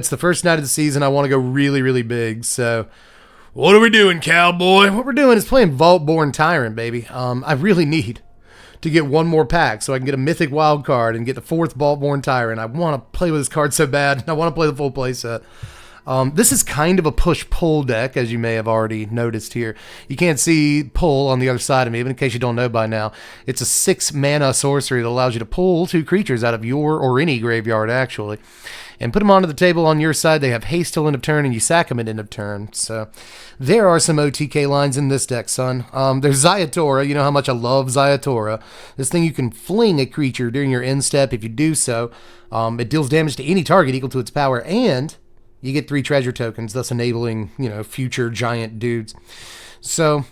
It's the first night of the season. I want to go really, really big. So, what are we doing, cowboy? What we're doing is playing Vaultborn Tyrant, baby. I really need to get one more pack so I can get a mythic wild card and get the 4th Vaultborn Tyrant. I want to play with this card so bad. I want to play the full play set. This is kind of a push-pull deck, as you may have already noticed here. You can't see pull on the other side of me, but in case you don't know by now, it's a 6-mana sorcery that allows you to pull 2 creatures out of your or any graveyard, actually, and put them onto the table on your side. They have haste till end of turn, and you sack them at end of turn. So there are some OTK lines in this deck, son. There's Zayatora. You know how much I love Zayatora. This thing, you can fling a creature during your end step. If you do so, it deals damage to any target equal to its power, and you get 3 treasure tokens, thus enabling, future giant dudes. So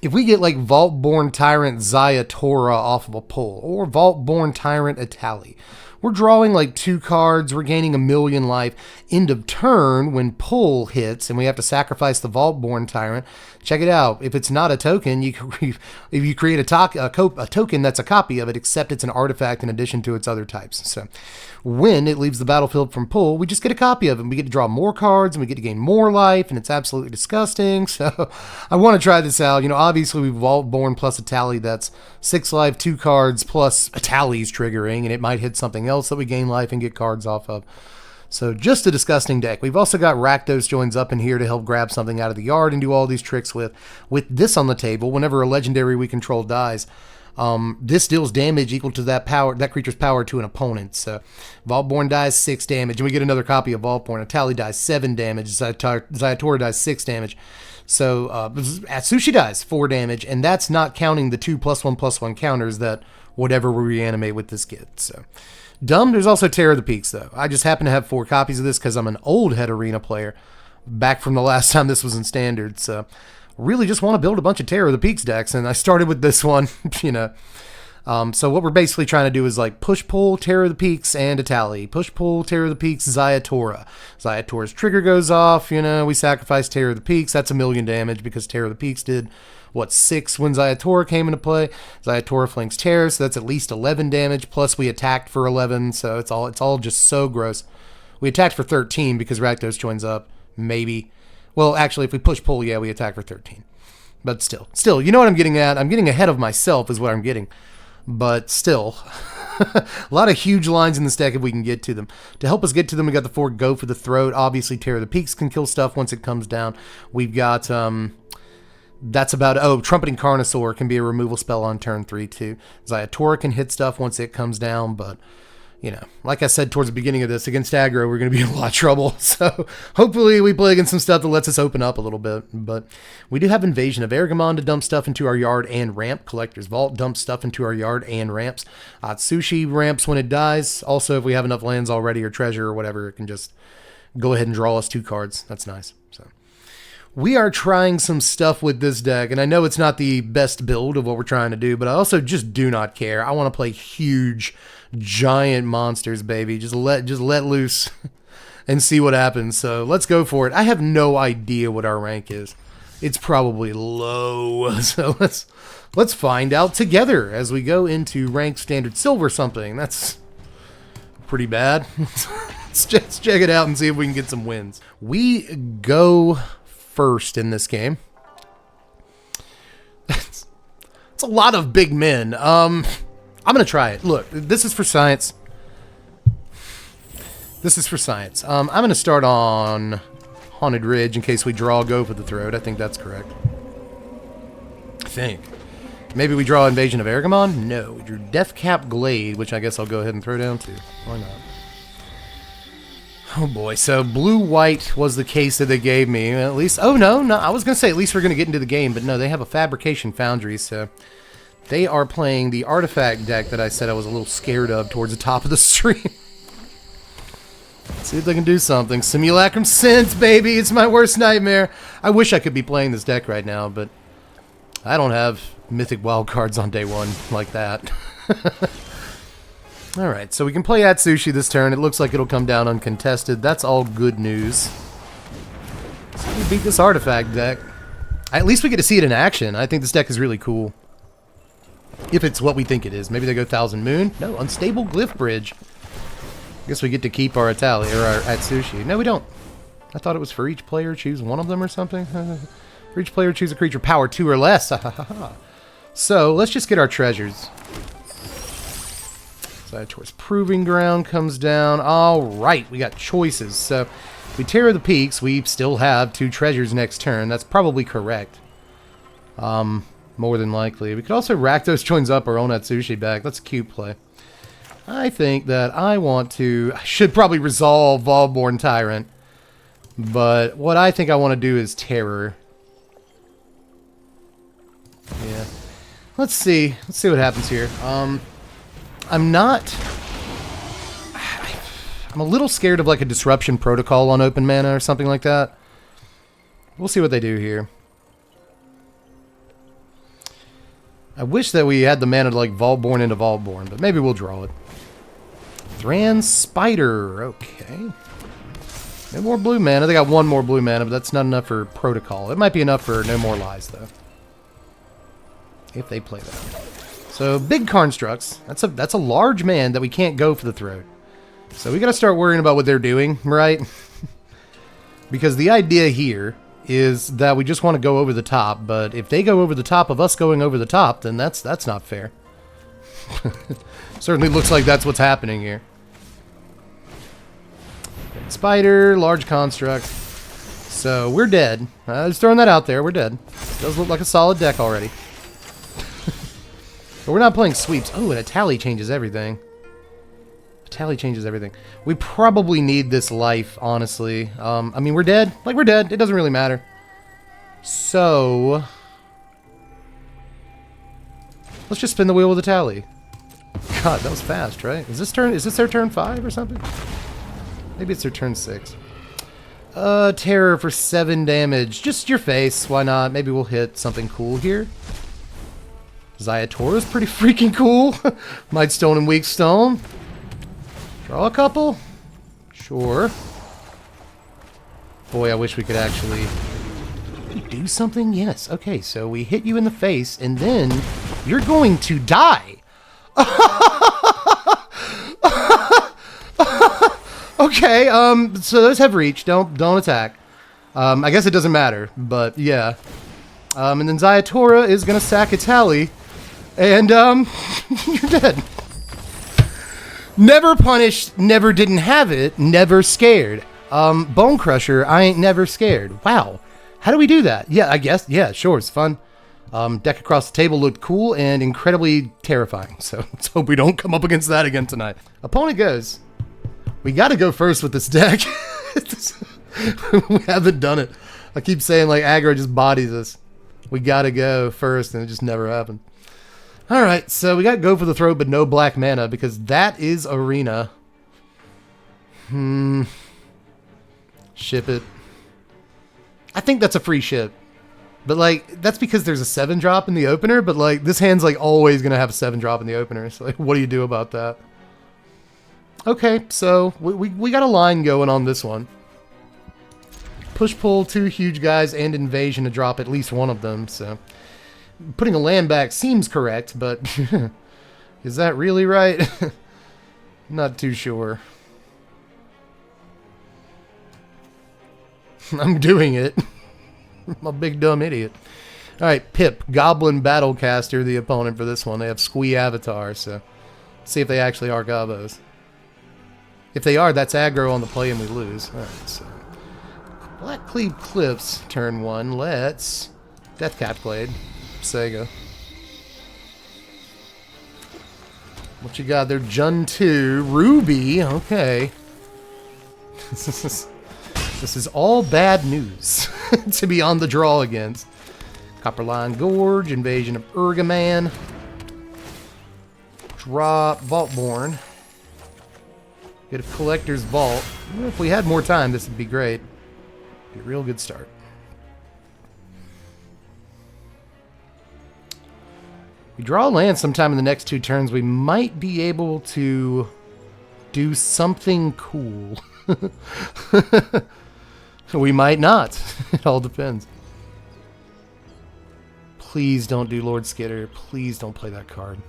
if we get like Vaultborn Tyrant Zayatora off of a pull, or Vaultborn Tyrant Itali, we're drawing like 2 cards, we're gaining 1,000,000 life. End of turn, when pull hits and we have to sacrifice the Vaultborn Tyrant, check it out. If it's not a token, if you create a token that's a copy of it, except it's an artifact in addition to its other types. So when it leaves the battlefield from pull, we just get a copy of it. We get to draw more cards and we get to gain more life, and it's absolutely disgusting. So I want to try this out. Obviously we've Vaultborn plus Itali, that's 6 life, 2 cards plus Itali's triggering, and it might hit something else that we gain life and get cards off of. So just a disgusting deck. We've also got Rakdos joins up in here to help grab something out of the yard and do all these tricks with. With this on the table, whenever a legendary we control dies, this deals damage equal to that creature's power to an opponent. So Vaultborn dies 6 damage, and we get another copy of Vaultborn. Itali dies 7 damage. Zayatora dies 6 damage. So Atsushi dies 4 damage, and that's not counting the 2 +1/+1 counters that whatever we reanimate with this gets. So dumb. There's also Terror of the Peaks, though. I just happen to have 4 copies of this because I'm an old head arena player back from the last time this was in Standard. So really just want to build a bunch of Terror of the Peaks decks, and I started with this one, So what we're basically trying to do is like push-pull Terror of the Peaks and Itali. Push-pull Terror of the Peaks, Zayatora. Zayatora's trigger goes off, we sacrifice Terror of the Peaks. That's 1,000,000 damage because Terror of the Peaks did 6 when Zayatora came into play. Zayatora flanks Terror, so that's at least 11 damage, plus we attacked for 11, so it's all just so gross. We attacked for 13 because Rakdos joins up, maybe. Well, actually, if we push-pull, yeah, we attack for 13. But still, you know what I'm getting at? I'm getting ahead of myself is what I'm getting. But still, a lot of huge lines in this deck if we can get to them. To help us get to them, we got the 4 Go for the Throat. Obviously, Terror of the Peaks can kill stuff once it comes down. We've got, that's about, Trumpeting Carnosaur can be a removal spell on turn 3, too. Zayatora can hit stuff once it comes down, but like I said towards the beginning of this, against aggro, we're going to be in a lot of trouble. So hopefully we play against some stuff that lets us open up a little bit. But we do have Invasion of Ergamon to dump stuff into our yard and ramp. Collector's Vault dumps stuff into our yard and ramps. Atsushi ramps when it dies. Also, if we have enough lands already or treasure or whatever, it can just go ahead and draw us 2 cards. That's nice. So we are trying some stuff with this deck, and I know it's not the best build of what we're trying to do, but I also just do not care. I want to play huge, giant monsters, baby. Just let loose and see what happens. So let's go for it. I have no idea what our rank is. It's probably low. So let's find out together as we go into ranked standard silver something. That's pretty bad. Let's check it out and see if we can get some wins. We go first in this game. It's a lot of big men. I'm going to try it. Look, this is for science. I'm going to start on Haunted Ridge in case we draw Go for the Throat. I think that's correct. I think. Maybe we draw Invasion of Ergamon? No. We drew Deathcap Glade, which I guess I'll go ahead and throw down too. Why not? Oh boy, so blue-white was the case that they gave me. At least, oh no, I was going to say at least we're going to get into the game, but no, they have a Fabrication Foundry, so they are playing the artifact deck that I said I was a little scared of towards the top of the stream. Let's see if they can do something. Simulacrum Sense, baby, it's my worst nightmare. I wish I could be playing this deck right now, but I don't have mythic wildcards on day 1 like that. Alright, so we can play Atsushi this turn. It looks like it'll come down uncontested. That's all good news. So we beat this artifact deck. At least we get to see it in action. I think this deck is really cool. If it's what we think it is. Maybe they go Thousand Moon. No, Unstable Glyph Bridge. Guess we get to keep our Atali, or our Atsushi. No, we don't. I thought it was for each player, choose one of them or something. For each player, choose a creature power 2 or less. So, let's just get our treasures. Zayatora's Proving Ground comes down. Alright, we got choices. So, if we tear the peaks, we still have 2 treasures next turn. That's probably correct. More than likely. We could also rack those joins up our own Atsushi back. That's a cute play. I think that I should probably resolve Vaultborn Tyrant. But what I think I want to do is Terror. Yeah. Let's see. Let's see what happens here. I'm a little scared of like a Disruption Protocol on open mana or something like that. We'll see what they do here. I wish that we had the mana to like Vaultborn into Vaultborn, but maybe we'll draw it. Thran Spider. Okay. No more blue mana. They got 1 more blue mana, but that's not enough for Protocol. It might be enough for No More Lies, though. If they play that. So, big Constructs. That's a large man that we can't go for the throat. So we gotta start worrying about what they're doing, right? Because the idea here is that we just want to go over the top, but if they go over the top of us going over the top, then that's not fair. Certainly looks like that's what's happening here. Spider, large construct. So we're dead. Just throwing that out there. We're dead. Does look like a solid deck already. But we're not playing sweeps. Oh, and a tally changes everything. A tally changes everything. We probably need this life, honestly. I mean, we're dead. Like, we're dead. It doesn't really matter. So let's just spin the wheel with a tally. God, that was fast, right? Is this their turn 5 or something? Maybe it's their turn 6. Terror for 7 damage. Just your face. Why not? Maybe we'll hit something cool here. Zayatora's pretty freaking cool. Might Stone and Weak Stone. Draw a couple. Sure. Boy, I wish we could actually do something. Yes. Okay, so we hit you in the face, and then you're going to die. Okay, so those have reach. Don't attack. I guess it doesn't matter, but yeah. And then Zayatora is gonna sack Itali, and you're dead. Never punished, never didn't have it, never scared. Bone Crusher, I ain't never scared. Wow. How do we do that? Yeah, I guess, yeah, sure, it's fun. Deck across the table looked cool and incredibly terrifying, so let's hope we don't come up against that again tonight. Opponent goes. We gotta go first with this deck. We haven't done it. I keep saying like aggro just bodies us. We gotta go first and it just never happened. Alright, so we gotta go for the throat but no black mana because that is Arena. Ship it. I think that's a free ship. But like, that's because there's a 7-drop in the opener, but like, this hand's like always gonna have a 7-drop in the opener, so like, what do you do about that? Okay, so we got a line going on this one. Push-pull, 2 huge guys, and invasion to drop at least one of them, so... Putting a land back seems correct, but... is that really right? Not too sure. I'm doing it. I'm a big dumb idiot. Alright, Pip, Goblin Battlecaster, the opponent for this one. They have Squee Avatar, so... Let's see if they actually are Gobos. If they are, that's aggro on the play and we lose. Alright, so... Blackcleave Cliffs, turn 1. Let's... Deathcap Blade. Sega. What you got there? Jun 2. Ruby. Okay. This is all bad news to be on the draw against. Copperline Gorge. Invasion of Urgaman. Drop Vaultborn. Get a Collector's Vault. If we had more time, this would be great. Be a real good start. We draw a land sometime in the next 2 turns, we might be able to do something cool. We might not. It all depends. Please don't do Lord Skitter. Please don't play that card.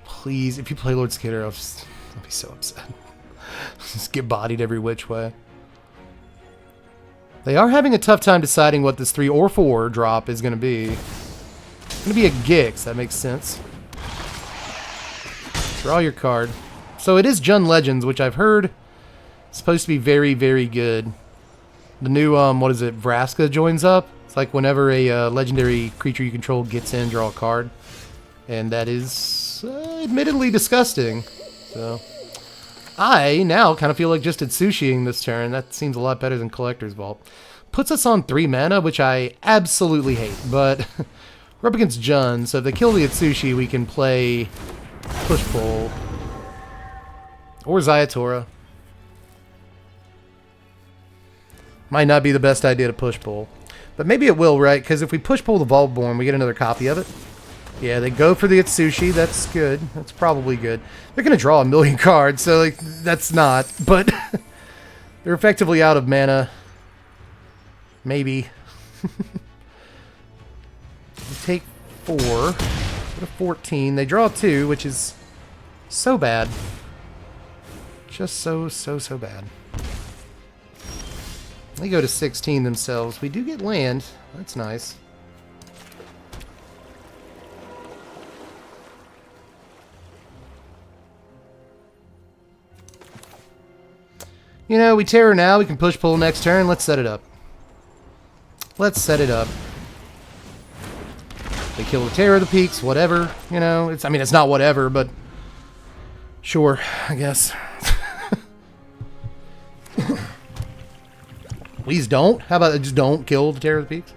Please, if you play Lord Skitter, I'll be so upset. Just get bodied every which way. They are having a tough time deciding what this 3 or 4 drop is going to be. It's going to be a Gix. That makes sense. Draw your card. So it is Jund Legends, which I've heard is supposed to be very, very good. The new, what is it, Vraska joins up. It's like whenever a legendary creature you control gets in, draw a card. And that is admittedly disgusting. So I now kind of feel like just Atsushiing this turn. That seems a lot better than Collector's Vault. Puts us on 3 mana, which I absolutely hate. But we're up against Jund, so if they kill the Atsushi, we can play Push-Pull. Or Zayatora. Might not be the best idea to Push-Pull. But maybe it will, right? Because if we Push-Pull the Vaultborn, we get another copy of it. Yeah, they go for the Atsushi. That's good. That's probably good. They're going to draw a million cards, so like that's not. But they're effectively out of mana. Maybe. We take 4. Go to 14. They draw 2, which is so bad. Just so bad. They go to 16 themselves. We do get land. That's nice. You know, we Terror now. We can push-pull next turn. Let's set it up. Let's set it up. They kill the Terror of the Peaks, whatever. You know, I mean, it's not whatever, but sure, I guess. Please don't. How about just don't kill the Terror of the Peaks?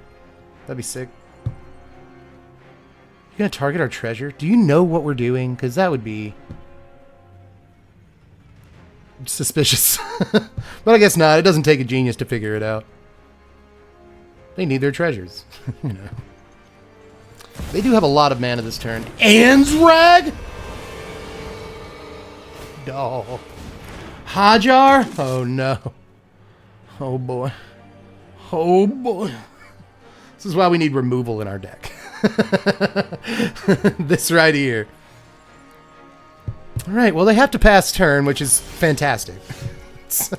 That'd be sick. You gonna target our treasure? Do you know what we're doing? Because that would be suspicious. But I guess not. It doesn't take a genius to figure it out. They need their treasures. You know. They do have a lot of mana this turn. Anzrag? Oh. Hajar? Oh no. Oh boy. Oh boy. This is why we need removal in our deck. This right here. Alright, well they have to pass turn, which is fantastic. It's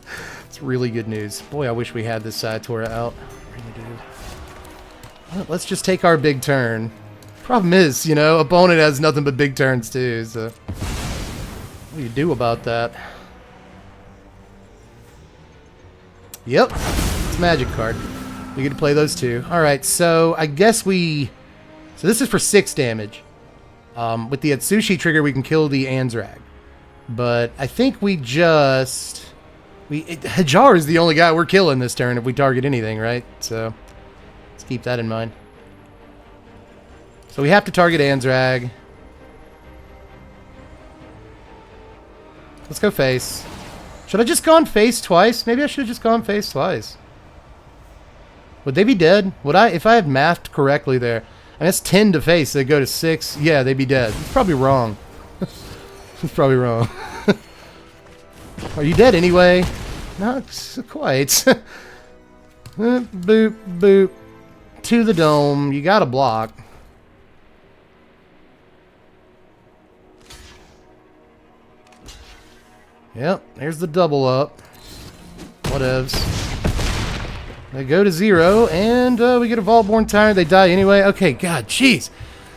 really good news. Boy, I wish we had this Zayatora out. I really do. Well, let's just take our big turn. Problem is, you know, opponent has nothing but big turns too, so what do you do about that? Yep, it's a magic card. We get to play those two. Alright, so I guess we... So this is for 6 damage. With the Atsushi trigger, we can kill the Anzrag. But I think we just... Hajar is the only guy we're killing this turn if we target anything, right? So let's keep that in mind. So we have to target Anzrag. Let's go face. Should I just gone face twice? Maybe I should have just gone face twice. Would they be dead? Would I, if I had mathed correctly there? And that's 10 to face. They go to 6. Yeah, they'd be dead. It's probably wrong. It's probably wrong. Are you dead anyway? Not quite. Boop, boop. To the dome. You gotta block. Yep, there's the double up. Whatevs. They go to 0, and we get a Vaultborn Tyrant. They die anyway. Okay, God, jeez.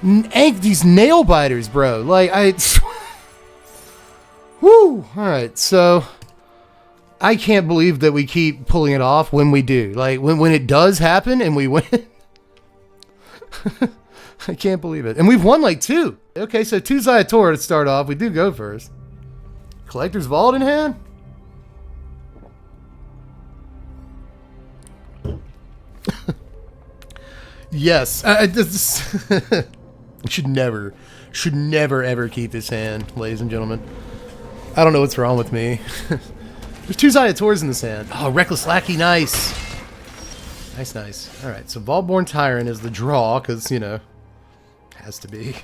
These nail biters, bro. Like, Woo! Alright, so... I can't believe that we keep pulling it off when we do. Like, when it does happen and we win. I can't believe it. And we've won, like, 2. Okay, so 2 Zayatora to start off. We do go first. Collector's Vault in hand? Yes. Should never ever keep this hand, ladies and gentlemen. I don't know what's wrong with me. There's 2 Zayatoras in this hand. Oh, Reckless Lackey, nice. Nice, nice. Alright, so Vaultborn Tyrant is the draw, because, you know, has to be.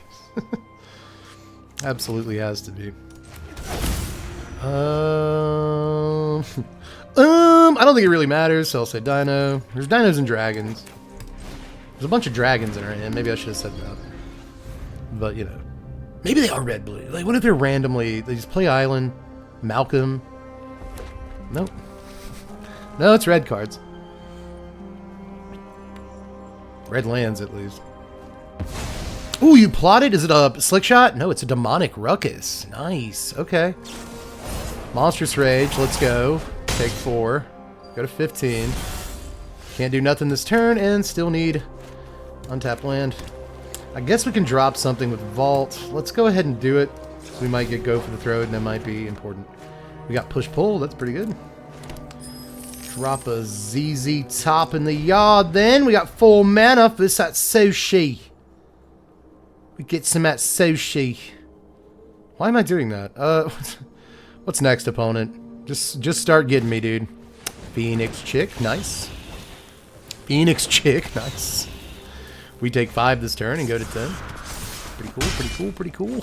Absolutely has to be. I don't think it really matters, so I'll say Dino. There's Dinos and Dragons. There's a bunch of Dragons in our hand. Maybe I should have said that. But, you know. Maybe they are red-blue. Like, what if they're randomly... They just play Island, Malcolm. Nope. No, it's red cards. Red lands, at least. Ooh, you plotted? Is it a slick shot? No, it's a demonic ruckus. Nice. Okay. Monstrous Rage. Let's go. Take 4. Go to 15. Can't do nothing this turn and still need untapped land. I guess we can drop something with Vault. Let's go ahead and do it. We might get go for the throat and that might be important. We got push-pull. That's pretty good. Drop a ZZ top in the yard then. We got 4 mana for this at Sushi. We get some at Sushi. Why am I doing that? What's next, opponent? Just start getting me, dude. Phoenix Chick. Nice. Phoenix Chick. Nice. We take 5 this turn and go to 10. Pretty cool, pretty cool, pretty cool.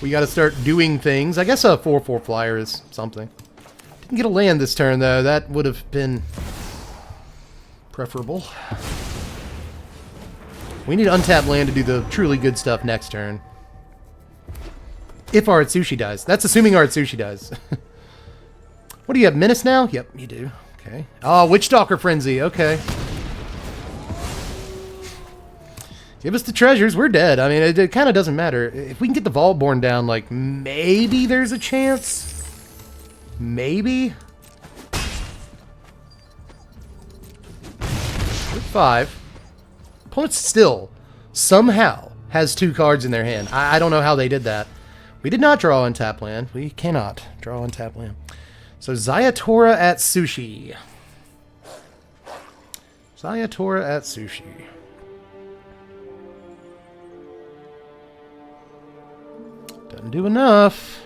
We got to start doing things. I guess a 4/4 flyer is something. Didn't get a land this turn, though. That would have been preferable. We need untapped land to do the truly good stuff next turn. If our Atsushi dies. That's assuming our Atsushi dies. What do you have, Menace now? Yep, you do. Okay. Oh, Witchstalker Frenzy. Okay. Give us the treasures. We're dead. I mean, it kind of doesn't matter. If we can get the Vaultborn down, like, maybe there's a chance. Maybe. With 5. Opponent still, somehow, has 2 cards in their hand. I don't know how they did that. We did not draw untap land. We cannot draw untap land. So, Zayatora at Sushi. Zayatora at Sushi. Doesn't do enough.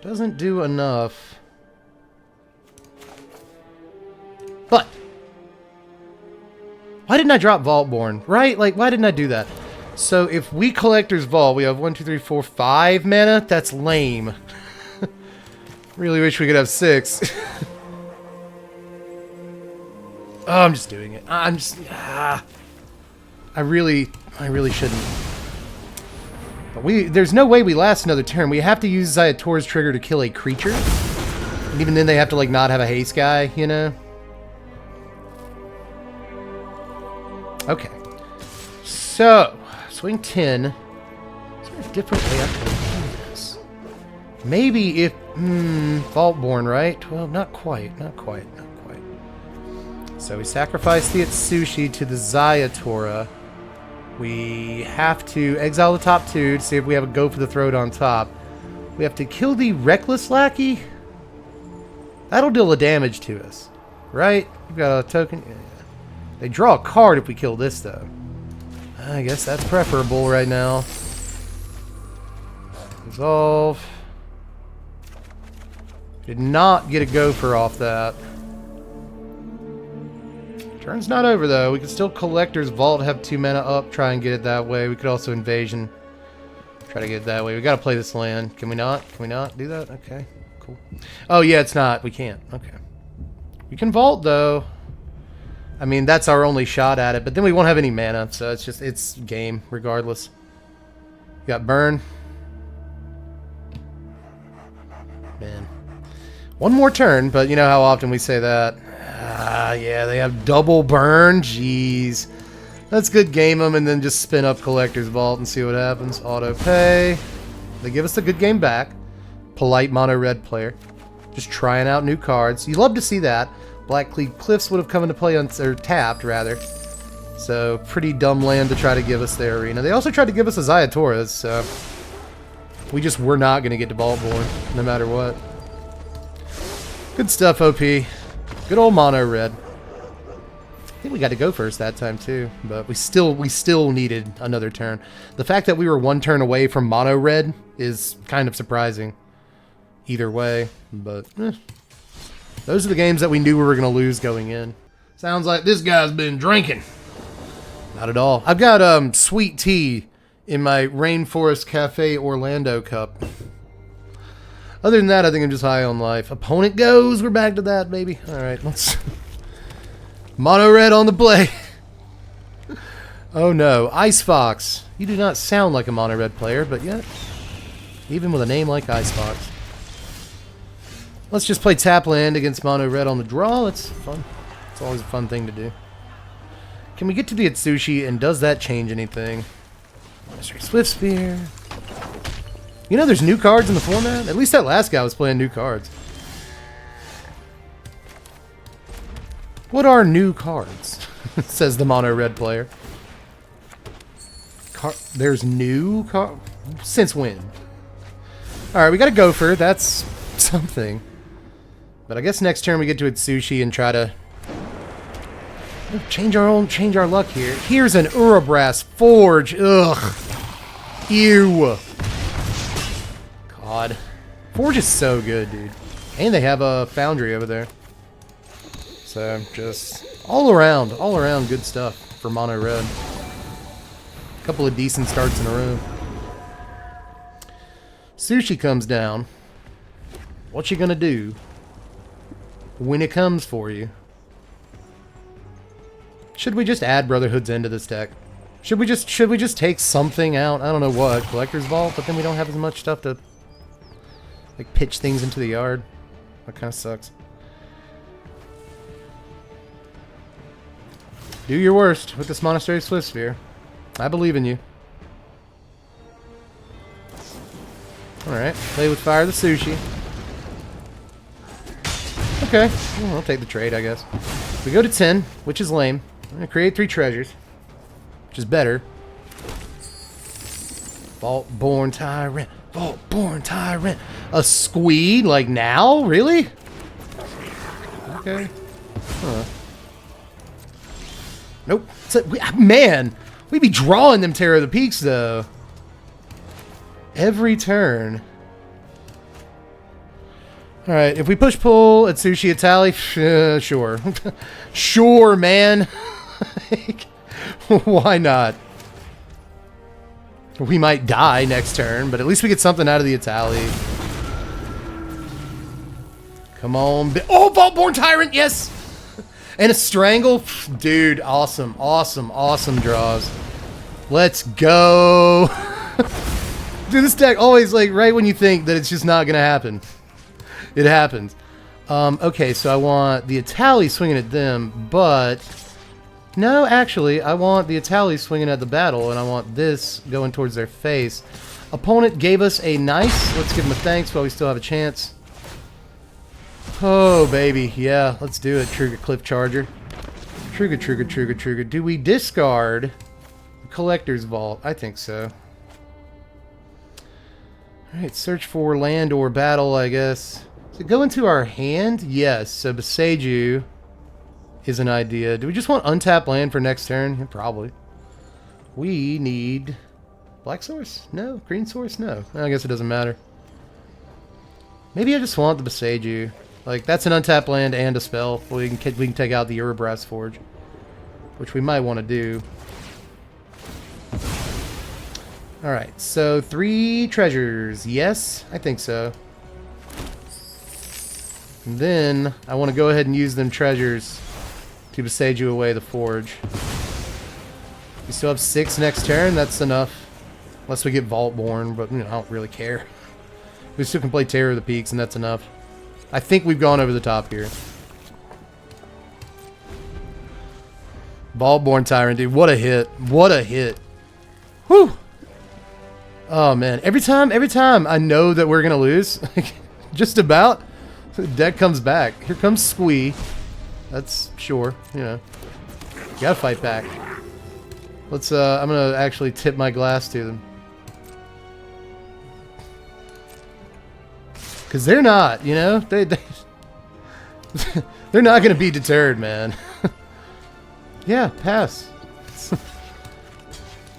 Doesn't do enough. But why didn't I drop Vaultborn? Right? Like, why didn't I do that? So if we Collector's Vault, we have 1, 2, 3, 4, 5 mana. That's lame. Really wish we could have 6. Oh, I'm just doing it. I'm just... I really shouldn't. But there's no way we last another turn. We have to use Zayatora's trigger to kill a creature. And even then they have to, like, not have a haste guy, you know? Okay. So, swing 10. Is there a different way I can do this? Maybe if... Vaultborn, right? Well, not quite. Not quite. Not quite. So we sacrifice the Atsushi to the Zayatora. We have to exile the top 2 to see if we have a go for the throat on top. We have to kill the Reckless Lackey. That'll deal the damage to us. Right? We've got a token. Yeah. They draw a card if we kill this, though. I guess that's preferable right now. Resolve. Did not get a gopher off that. Turn's not over, though. We can still Collector's Vault, have 2 mana up, try and get it that way. We could also Invasion. Try to get it that way. We gotta play this land. Can we not? Can we not do that? Okay, cool. Oh, yeah, it's not. We can't. Okay. We can Vault, though. I mean, that's our only shot at it, but then we won't have any mana, so it's just, it's game, regardless. You got Burn. Man. One more turn, but you know how often we say that. Yeah, they have double burn. Jeez. Let's good game them and then just spin up Collector's Vault and see what happens. Auto pay. They give us the good game back. Polite mono red player. Just trying out new cards. You love to see that. Blackcleave Cliffs would have come into play on, or tapped rather. So pretty dumb land to try to give us their arena. They also tried to give us a Zayatora's, so we just were not going to get to Vaultborn no matter what. Good stuff, OP. Good old mono red. I think we got to go first that time too, but we still needed another turn. The fact that we were 1 turn away from mono red is kind of surprising. Either way, but those are the games that we knew we were going to lose going in. Sounds like this guy's been drinking. Not at all. I've got sweet tea in my Rainforest Cafe Orlando cup. Other than that, I think I'm just high on life. Opponent goes. We're back to that, baby. All right, let's... Mono red on the play. Oh, no. Ice Fox. You do not sound like a mono red player, but yet, even with a name like Ice Fox. Let's just play tap land against mono red on the draw. That's fun. It's always a fun thing to do. Can we get to the Atsushi, and does that change anything? Mystery Swift Spear. You know there's new cards in the format? At least that last guy was playing new cards. What are new cards? Says the mono red player. There's new cards? Since when? Alright, we got a Gopher. That's something. But I guess next turn we get to Atsushi and try to change our luck here. Here's an Urabras Forge. Ugh. Ew. God. Forge is so good, dude. And they have a Foundry over there. So, just all around good stuff for mono red. A couple of decent starts in a row. Sushi comes down. What you gonna do when it comes for you? Should we just add Brotherhood's End to this deck? Should we just take something out? I don't know what. Collector's Vault, but then we don't have as much stuff to like pitch things into the yard. That kind of sucks. Do your worst with this Monastery Swift Sphere. I believe in you. Alright, play with fire the Sushi. Okay, well, I'll take the trade, I guess. We go to 10, which is lame. I'm going to create 3 treasures, which is better. Vaultborn Tyrant. Vaultborn Tyrant. A squeed? Like now? Really? Okay. Huh. Nope. Man, we be drawing them Terror of the Peaks, though. Every turn. Alright, if we push-pull at Sushi Itali, sure. Sure, man. Why not? We might die next turn, but at least we get something out of the Itali. Come on. Oh, Vaultborn Tyrant, yes! And a Strangle. Dude, awesome, awesome, awesome draws. Let's go. Dude, this deck always, like, right when you think that it's just not going to happen. It happens. Okay, so I want the Itali swinging at them, but... No, actually, I want the Itali swinging at the battle, and I want this going towards their face. Opponent gave us a nice... Let's give him a thanks while we still have a chance. Oh, baby. Yeah, let's do it. Trigger Cliff Charger. Trigger. Do we discard Collector's Vault? I think so. Alright, search for land or battle, I guess. Does it go into our hand? Yes. So Beseiju is an idea. Do we just want untap land for next turn? Yeah, probably. We need black source? No. Green source? No. I guess it doesn't matter. Maybe I just want the Beseiju. Like, that's an untap land and a spell. We can take out the Urabras Forge, which we might want to do. Alright, so 3 treasures. Yes, I think so. And then, I want to go ahead and use them treasures to Beseiju away the Forge. We still have 6 next turn, that's enough. Unless we get Vaultborn, but you know, I don't really care. We still can play Terror of the Peaks, and that's enough. I think we've gone over the top here. Vaultborn Tyrant, dude, what a hit. What a hit. Whew! Oh, man. Every time I know that we're going to lose, just about, the deck comes back. Here comes Squee. That's sure, you know. You gotta fight back. Let's, I'm going to actually tip my glass to them. Because they're not, you know? They're not going to be deterred, man. Yeah, pass.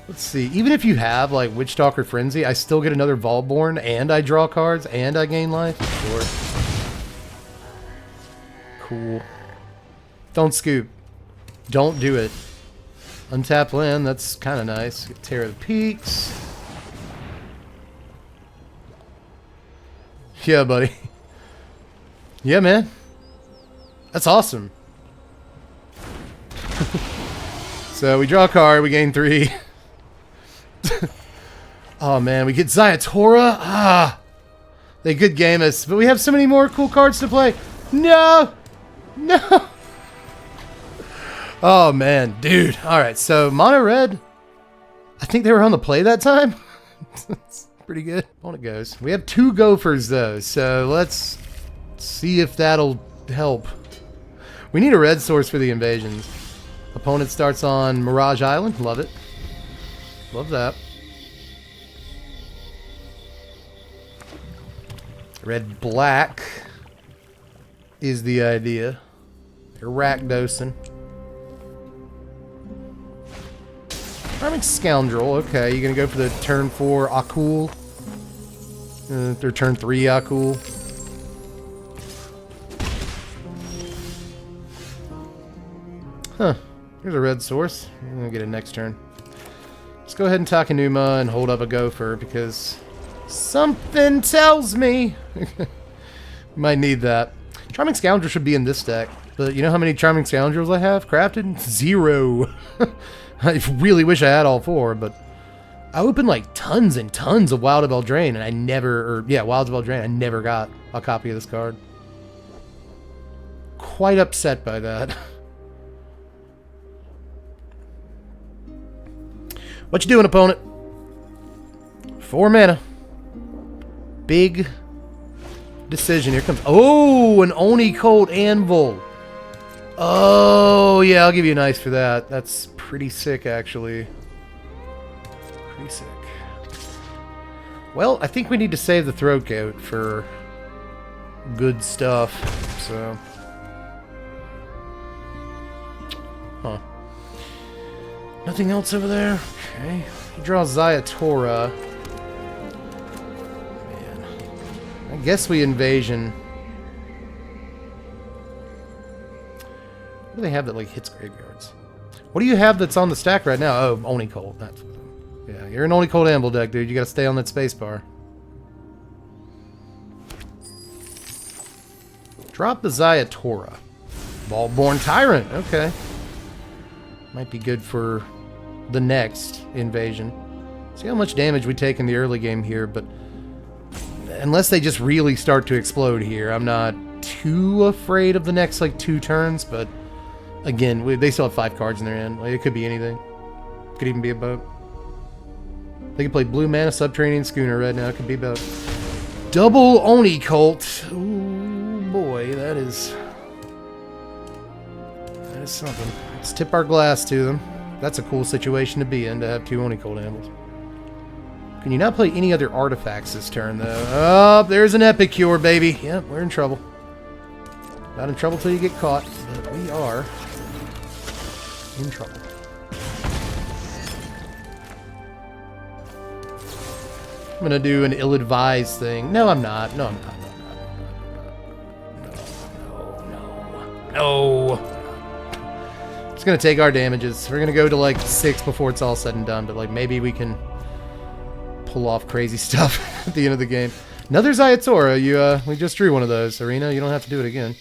Let's see. Even if you have, like, Witchstalker Frenzy, I still get another Vaultborn, and I draw cards, and I gain life? Sure. Cool. Don't scoop. Don't do it. Untap land, that's kind of nice. Get Terror of the Peaks. Yeah, buddy. Yeah, man. That's awesome. So, we draw a card, we gain 3. Oh man, we get Zayatora. Ah, They could game us, but we have so many more cool cards to play. No! No! Oh, man. Dude. All right, so mono red. I think they were on the play that time. That's pretty good. On it goes. We have 2 gophers, though, so let's see if that'll help. We need a red source for the invasions. Opponent starts on Mirage Island. Love it. Love that. Red-black is the idea. They're rack-dosing. Charming Scoundrel. Okay, you gonna go for the turn 4 Akul? Or turn 3 Akul? Huh. Here's a red source. I'm gonna get it next turn. Let's go ahead and Takenuma and hold up a gopher because something tells me might need that. Charming Scoundrel should be in this deck, but you know how many Charming Scoundrels I have crafted? 0. I really wish I had all 4, but I opened like tons and tons of Wild of Eldraine, and I never, Wilds of Eldraine, I never got a copy of this card. Quite upset by that. What you doing, opponent? 4 mana. Big decision. Here comes... Oh, an Oni Cold Anvil. Oh, yeah, I'll give you an ice for that. That's pretty sick, actually. Pretty sick. Well, I think we need to save the throat goat for good stuff, so... Huh. Nothing else over there? Okay. He draws Zayatora. Man. I guess we invasion. What do they have that like hits graveyards? What do you have that's on the stack right now? Oh, Oni Cold. That's yeah, you're an Oni Cold Anvil deck, dude. You gotta stay on that space bar. Drop the Zayatora. Vaultborn Tyrant. Okay. Might be good for the next invasion. See how much damage we take in the early game here, but unless they just really start to explode here, I'm not too afraid of the next like 2 turns, but again, they still have 5 cards in their hand. Like, it could be anything. Could even be a boat. They could play blue mana, Subterranean Schooner right now. It could be a boat. Double Oni Cult. Ooh, boy, that is something. Let's tip our glass to them. That's a cool situation to be in, to have 2 Oni Cold Anvils. Can you not play any other artifacts this turn, though? Oh, there's an Epicure, baby. Yep, we're in trouble. Not in trouble till you get caught, but we are in trouble. I'm gonna do an ill-advised thing. No, I'm not. No, I'm not. No. It's gonna take our damages. We're gonna go to like 6 before it's all said and done, but like maybe we can pull off crazy stuff at the end of the game. Another Zayatora. We just drew one of those. Arena, you don't have to do it again.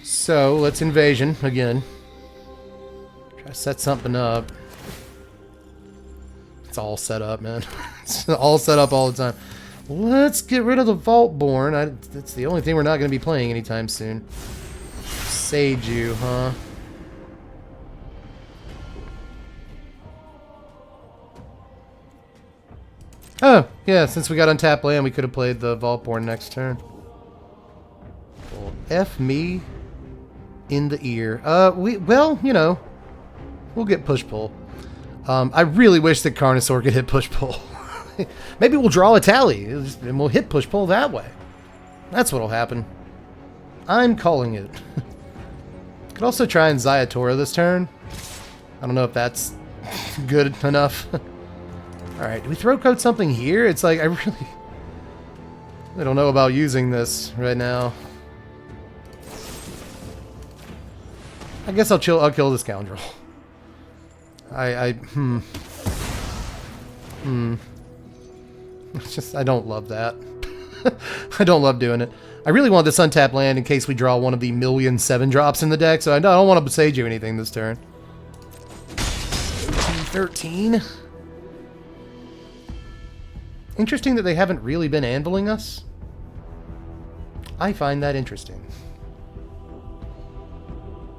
So let's invasion again. Try to set something up. It's all set up, man. It's all set up all the time. Let's get rid of the Vaultborn. That's the only thing we're not going to be playing anytime soon. Seiju, huh? Oh, yeah, since we got untapped land, we could have played the Vaultborn next turn. Well, F me in the ear. Well, you know, we'll get push-pull. I really wish that Carnosaur could hit push-pull. Maybe we'll draw a tally, and we'll hit push-pull that way. That's what'll happen. I'm calling it. Could also try and Zayatora this turn. I don't know if that's good enough. Alright, do we throw code something here? It's like, I don't know about using this right now. I guess I'll kill the Scoundrel. It's just, I don't love that. I don't love doing it. I really want this untapped land in case we draw one of the 1,000,000 7-drops in the deck, so I don't want to Sage you anything this turn. 13. Interesting that they haven't really been anviling us. I find that interesting.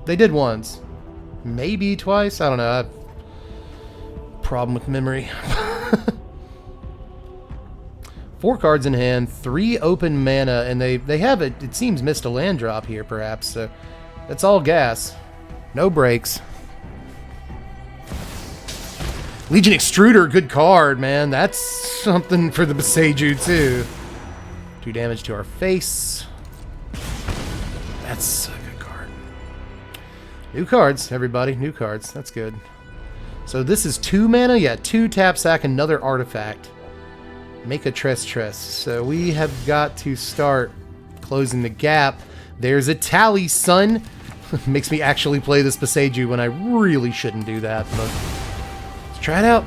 They did once. Maybe twice? I don't know. I have a problem with memory. 4 cards in hand, 3 open mana, and they have, it seems, missed a land drop here, perhaps. So that's all gas. No breaks. Legion Extruder, good card, man. That's something for the Beseiju, too. 2 damage to our face. That's a good card. New cards, everybody. New cards. That's good. So this is 2 mana? Yeah, 2 tap, sack, another artifact. Make a Tress. So we have got to start closing the gap. There's a tally, son. Makes me actually play this Beseiju when I really shouldn't do that, but let's try it out.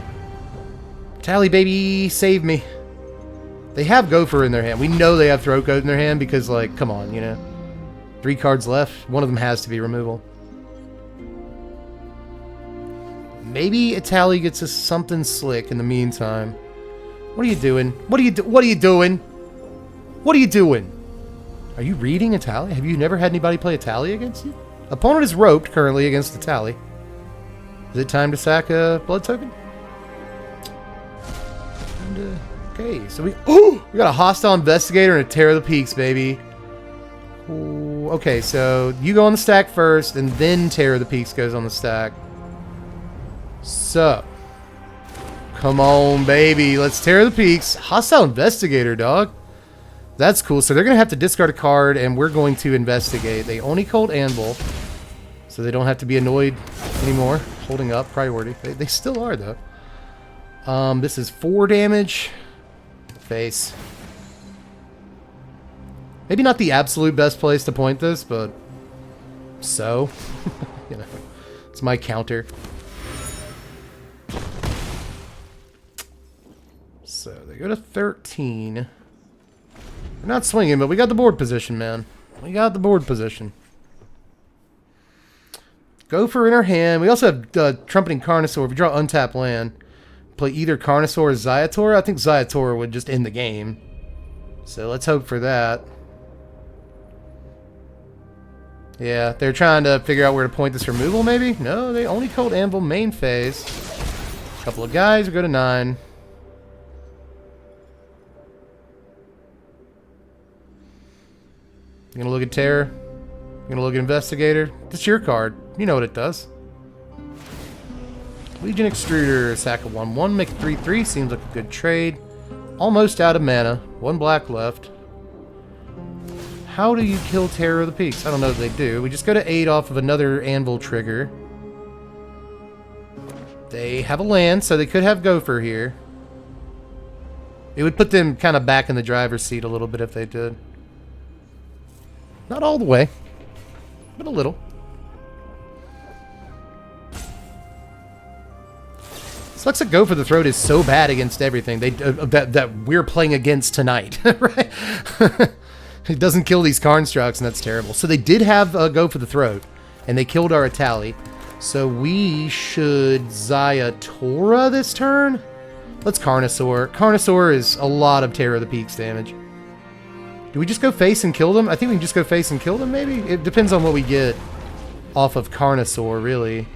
Tally, baby, save me. They have Gopher in their hand. We know they have Throat Coat in their hand because, like, come on, you know. 3 cards left. One of them has to be removal. Maybe a Tally gets us something slick in the meantime. What are you doing? What are you doing? What are you doing? Are you reading a Tally? Have you never had anybody play a Tally against you? Opponent is roped currently against a Tally. Is it time to sack a blood token? And, okay, so we got a hostile investigator and a Terror of the Peaks, baby. Ooh, okay, so you go on the stack first, and then Terror of the Peaks goes on the stack. So, come on, baby. Let's Terror of the Peaks. Hostile investigator, dog. That's cool. So they're going to have to discard a card, and we're going to investigate. They only cold Anvil, so they don't have to be annoyed anymore. Holding up priority. They still are, though. This is 4 damage. Face. Maybe not the absolute best place to point this, but so. You know, it's my counter. So they go to 13. We're not swinging, but we got the board position, man. We got the board position. Gopher in our hand. We also have Trumpeting Carnosaur. If we draw untapped land, play either Carnosaur or Zayator. I think Zayator would just end the game. So let's hope for that. Yeah, they're trying to figure out where to point this removal, maybe? No, they only cold Anvil main phase. A couple of guys, we go to 9. You gonna look at Terror? You gonna look at Investigator? That's your card. You know what it does. Legion Extruder, sack a 1/1, make a 3/3. Seems like a good trade. Almost out of mana. 1 black left. How do you kill Terror of the Peaks? I don't know if they do. We just go to 8 off of another Anvil trigger. They have a land, so they could have Gopher here. It would put them kind of back in the driver's seat a little bit if they did. Not all the way, but a little. Sucks that Go for the Throat is so bad against everything that we're playing against tonight, right? It doesn't kill these constructs, and that's terrible. So they did have Go for the Throat, and they killed our Atali. So we should Zayatora this turn? Let's Carnosaur. Carnosaur is a lot of Terror of the Peaks damage. Do we just go face and kill them? I think we can just go face and kill them, maybe? It depends on what we get off of Carnosaur, really.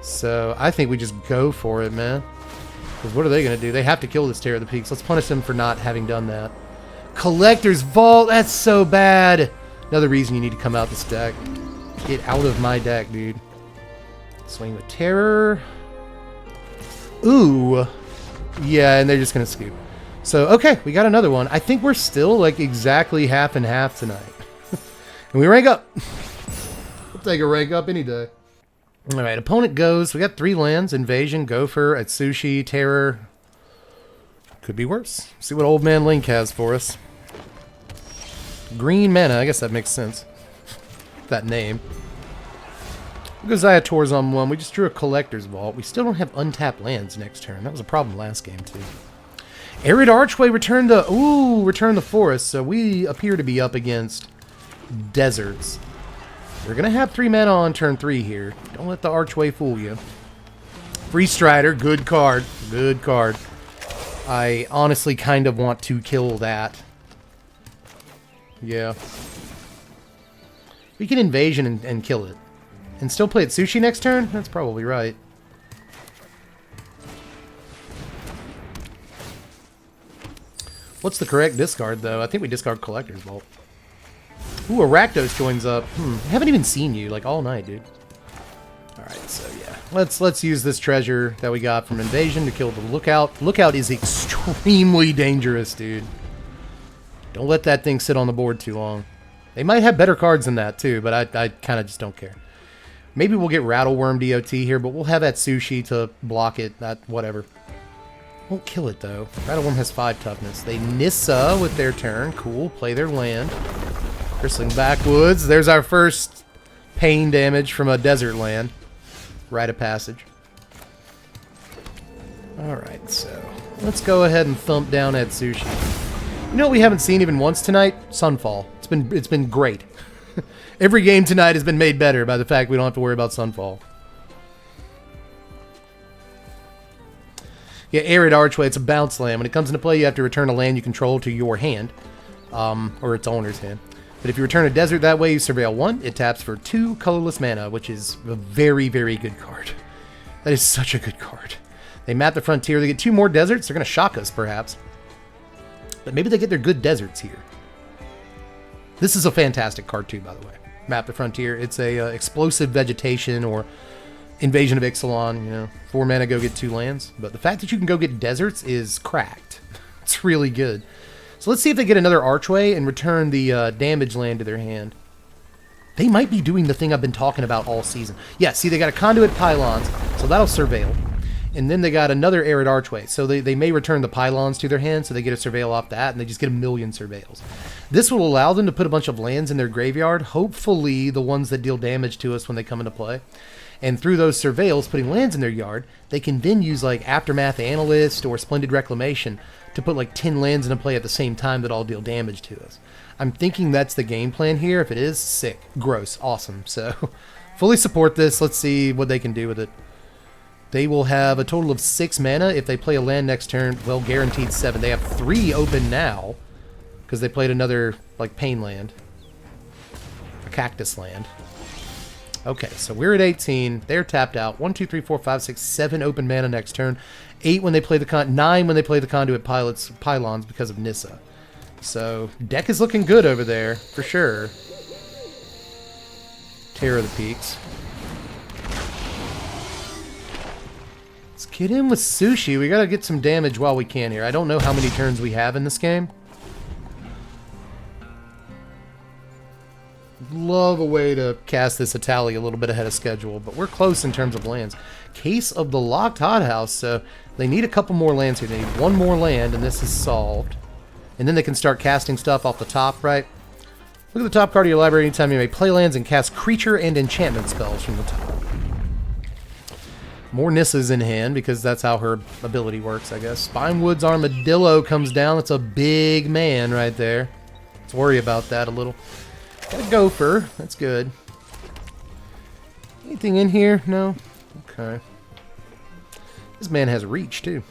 So I think we just go for it, man. Because what are they going to do? They have to kill this Terror of the Peaks. Let's punish them for not having done that. Collector's Vault! That's so bad! Another reason you need to come out this deck. Get out of my deck, dude. Swing with Terror. Ooh. Yeah, and they're just going to scoop. So, okay, we got another one. I think we're still, like, exactly half and half tonight. And we rank up. We'll take a rank up any day. Alright, opponent goes. We got 3 lands. Invasion, Gopher, Atsushi, Terror. Could be worse. See what Old Man Link has for us. Green mana. I guess that makes sense. That name. We'll go Zayator's on 1. We just drew a Collector's Vault. We still don't have untapped lands next turn. That was a problem last game, too. Arid Archway returned the forest, so we appear to be up against deserts. We're going to have 3 mana on turn 3 here. Don't let the Archway fool you. Free Strider, good card. Good card. I honestly kind of want to kill that. Yeah. We can invasion and kill it. And still play it sushi next turn? That's probably right. What's the correct discard, though? I think we discard Collector's Vault. Ooh, Arachnos joins up. I haven't even seen you, like, all night, dude. Alright, so yeah. Let's use this treasure that we got from Invasion to kill the Lookout. Lookout is extremely dangerous, dude. Don't let that thing sit on the board too long. They might have better cards than that, too, but I kind of just don't care. Maybe we'll get Rattleworm DOT here, but we'll have that Sushi to block it. Whatever. Won't kill it, though. Rattleworm has 5 toughness. They Nissa with their turn. Cool. Play their land. Bristling Backwoods. There's our first pain damage from a desert land. Rite of passage. Alright, so let's go ahead and thump down at Sushi. You know what we haven't seen even once tonight? Sunfall. It's been great. Every game tonight has been made better by the fact we don't have to worry about Sunfall. Yeah, Arid Archway, it's a bounce land. When it comes into play, you have to return a land you control to your hand. Or its owner's hand. But if you return a desert that way, you surveil 1. It taps for 2 colorless mana, which is a very, very good card. That is such a good card. They map the frontier. They get 2 more deserts. They're going to shock us, perhaps. But maybe they get their good deserts here. This is a fantastic card, too, by the way. Map the frontier. It's a explosive vegetation or invasion of Ixalan. You know, 4 mana, go get 2 lands. But the fact that you can go get deserts is cracked. It's really good. So let's see if they get another Archway and return the damage land to their hand. They might be doing the thing I've been talking about all season. Yeah, see, they got a Conduit Pylons, so that'll surveil. And then they got another Arid Archway, so they may return the Pylons to their hand, so they get a surveil off that, and they just get a million surveils. This will allow them to put a bunch of lands in their graveyard, hopefully the ones that deal damage to us when they come into play. And through those surveils, putting lands in their yard, they can then use like Aftermath Analyst or Splendid Reclamation to put like 10 lands into play at the same time that all deal damage to us. I'm thinking that's the game plan here. If it is, sick. Gross. Awesome. So, fully support this. Let's see what they can do with it. They will have a total of 6 mana. If they play a land next turn, well, guaranteed 7. They have 3 open now because they played another like pain land. A cactus land. Okay, so we're at 18. They're tapped out. 1, 2, 3, 4, 5, 6, 7 open mana next turn. 8 when they play the 9 when they play the Conduit Pylons because of Nissa. So deck is looking good over there for sure. Terror of the Peaks. Let's get in with Sushi. We gotta get some damage while we can here. I don't know how many turns we have in this game. Love a way to cast this Atali a little bit ahead of schedule, but we're close in terms of lands. Case of the Locked Hothouse, so they need a couple more lands here. They need 1 more land, and this is solved. And then they can start casting stuff off the top, right? Look at the top card of your library. Anytime you may play lands and cast creature and enchantment spells from the top. More Nissa's in hand, because that's how her ability works, I guess. Spinewood's Armadillo comes down. That's a big man right there. Let's worry about that a little. Got a Gopher. That's good. Anything in here? No? Okay. This man has reach, too.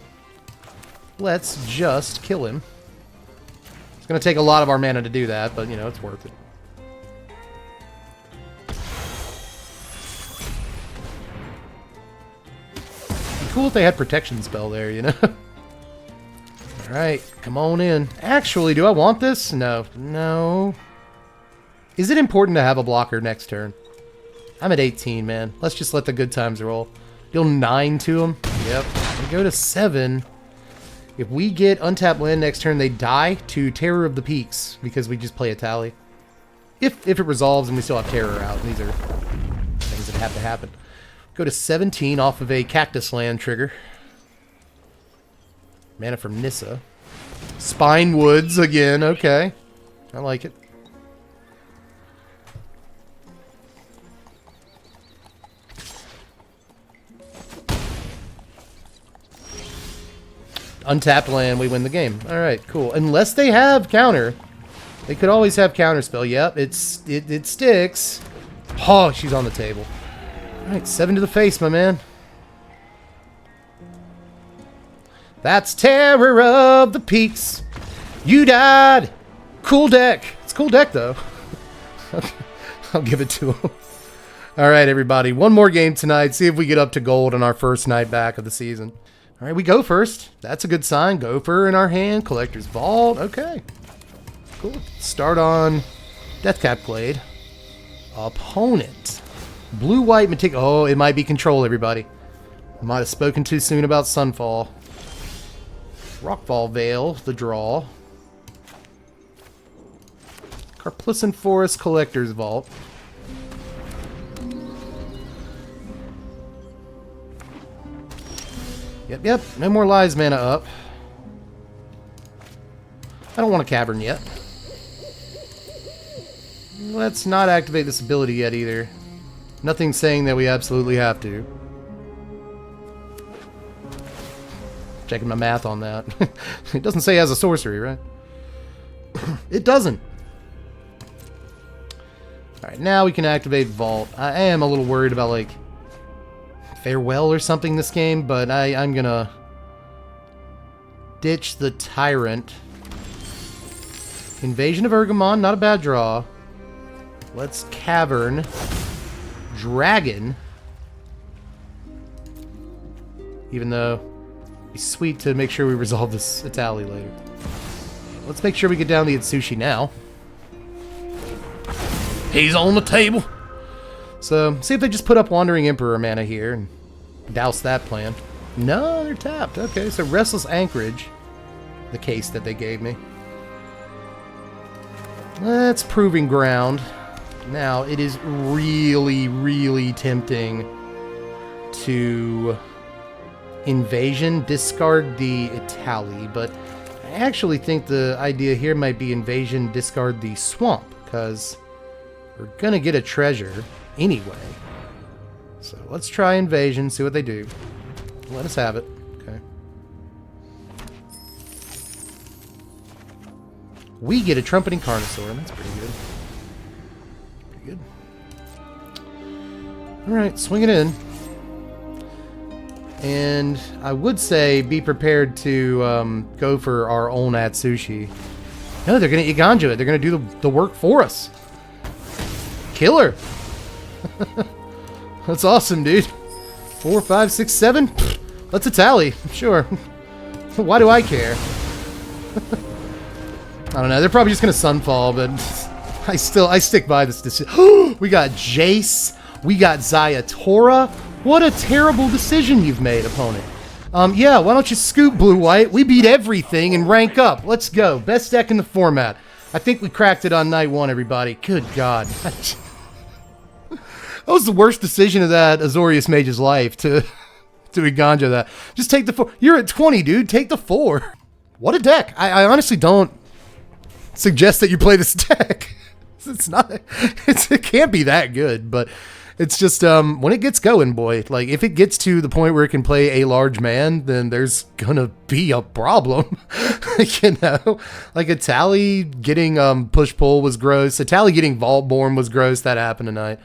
Let's just kill him. It's going to take a lot of our mana to do that, but, you know, it's worth it. It'd be cool if they had protection spell there, you know? Alright, come on in. Actually, do I want this? No. No. Is it important to have a blocker next turn? I'm at 18, man. Let's just let the good times roll. Deal 9 to them. Yep. We go to 7. If we get untapped land next turn, they die to Terror of the Peaks because we just play a tally. If it resolves and we still have Terror out. These are things that have to happen. Go to 17 off of a Cactus Land trigger. Mana from Nissa. Spinewoods again. Okay. I like it. Untapped land, we win the game. Alright, cool. Unless they have counter. They could always have counter spell. Yep, it sticks. Oh, she's on the table. Alright, 7 to the face, my man. That's Terror of the Peaks. You died. Cool deck. Let's It's a cool deck, though. I'll give it to him. All right, everybody. One more game tonight. See if we get up to gold on our first night back of the season. All right, we go first. That's a good sign. Gopher in our hand. Collector's Vault. Okay. Cool. Start on Deathcap Glade. Opponent. Blue-white Mtg. Oh, it might be control, everybody. I might have spoken too soon about Sunfall. Rockfall Veil, the draw. Carplicin Forest Collector's Vault. Yep. No more Lies mana up. I don't want a Cavern yet. Let's not activate this ability yet either. Nothing saying that we absolutely have to. Checking my math on that. It doesn't say as a sorcery, right? It doesn't. Alright, now we can activate Vault. I am a little worried about, like, Farewell or something this game, but I'm gonna ditch the Tyrant. Invasion of Urgamon, not a bad draw. Let's Cavern. Dragon. Even though it'd be sweet to make sure we resolve this Itali later. Let's make sure we get down the Atsushi now. He's on the table. So, see if they just put up Wandering Emperor mana here and douse that plan. No, they're tapped. Okay, so Restless Anchorage, the case that they gave me. That's Proving Ground. Now, it is really, really tempting to Invasion, discard the Itali, but I actually think the idea here might be Invasion, discard the Swamp, because we're gonna get a treasure anyway. So let's try Invasion, see what they do. Let us have it. Okay. We get a Trumpeting Carnosaur, and that's pretty good. Pretty good. Alright, swing it in. And I would say be prepared to go for our own Atsushi. No, they're going to Iganjo it. They're going to do the work for us. Killer. That's awesome, dude. 4, 5, 6, 7. Let's a tally. Sure. Why do I care? I don't know. They're probably just going to Sunfall, but I stick by this decision. We got Jace. We got Zayatora. What a terrible decision you've made, opponent. Yeah, why don't you scoop blue-white? We beat everything and rank up. Let's go. Best deck in the format. I think we cracked it on night 1, everybody. Good God. That was the worst decision of that Azorius Mage's life, to Iganjo that. Just take the 4. You're at 20, dude. Take the 4. What a deck. I honestly don't suggest that you play this deck. It can't be that good, but it's just, when it gets going, boy, like, if it gets to the point where it can play a large man, then there's gonna be a problem. You know? Like, Itali getting, push-pull was gross. Itali getting Vaultborn was gross. That happened tonight.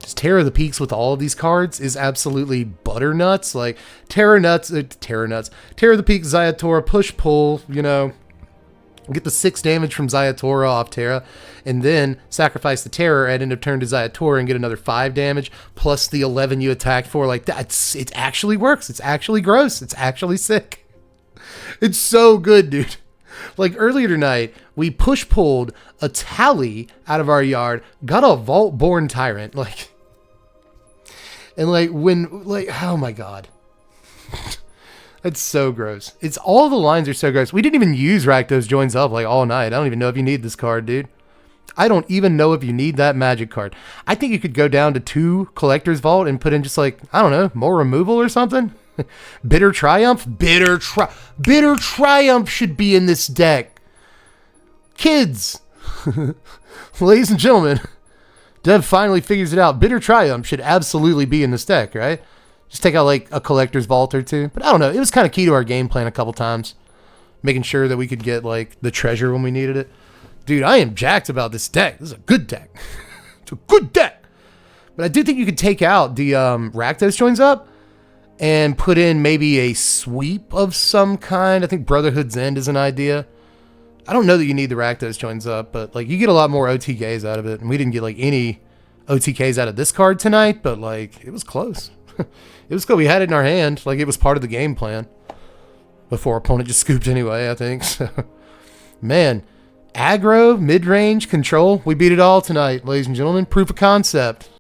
Just Terror of the Peaks with all of these cards is absolutely butternuts. Like, Terror of the Peaks, Zayatora, push-pull, you know, get the 6 damage from Zayatora off Terra, and then sacrifice the Terror at end of turn to Zayatora and get another 5 damage, plus the 11 you attacked for. Like, it actually works. It's actually gross. It's actually sick. It's so good, dude. Like, earlier tonight, we push-pulled a Tally out of our yard, got a Vaultborn Tyrant, like, and, like, oh my God. It's so gross. It's all the lines are so gross. We didn't even use Rakdos Joins Up, like, all night. I don't even know if you need this card, dude. I don't even know if you need that magic card. I think you could go down to 2 Collector's Vault and put in just, like, I don't know, more removal or something. Bitter Triumph? Bitter Triumph should be in this deck. Kids. Ladies and gentlemen, Dev finally figures it out. Bitter Triumph should absolutely be in this deck, right? Just take out, like, a Collector's Vault or 2. But I don't know. It was kind of key to our game plan a couple times. Making sure that we could get, like, the treasure when we needed it. Dude, I am jacked about this deck. This is a good deck. It's a good deck. But I do think you could take out the Rakdos Joins Up and put in maybe a sweep of some kind. I think Brotherhood's End is an idea. I don't know that you need to rack those joints up, but like you get a lot more OTKs out of it, and we didn't get like any OTKs out of this card tonight, but like it was close. It was good. We had it in our hand, like it was part of the game plan. Before opponent just scooped anyway, I think. So, man, aggro, mid-range, control, we beat it all tonight, ladies and gentlemen. Proof of concept.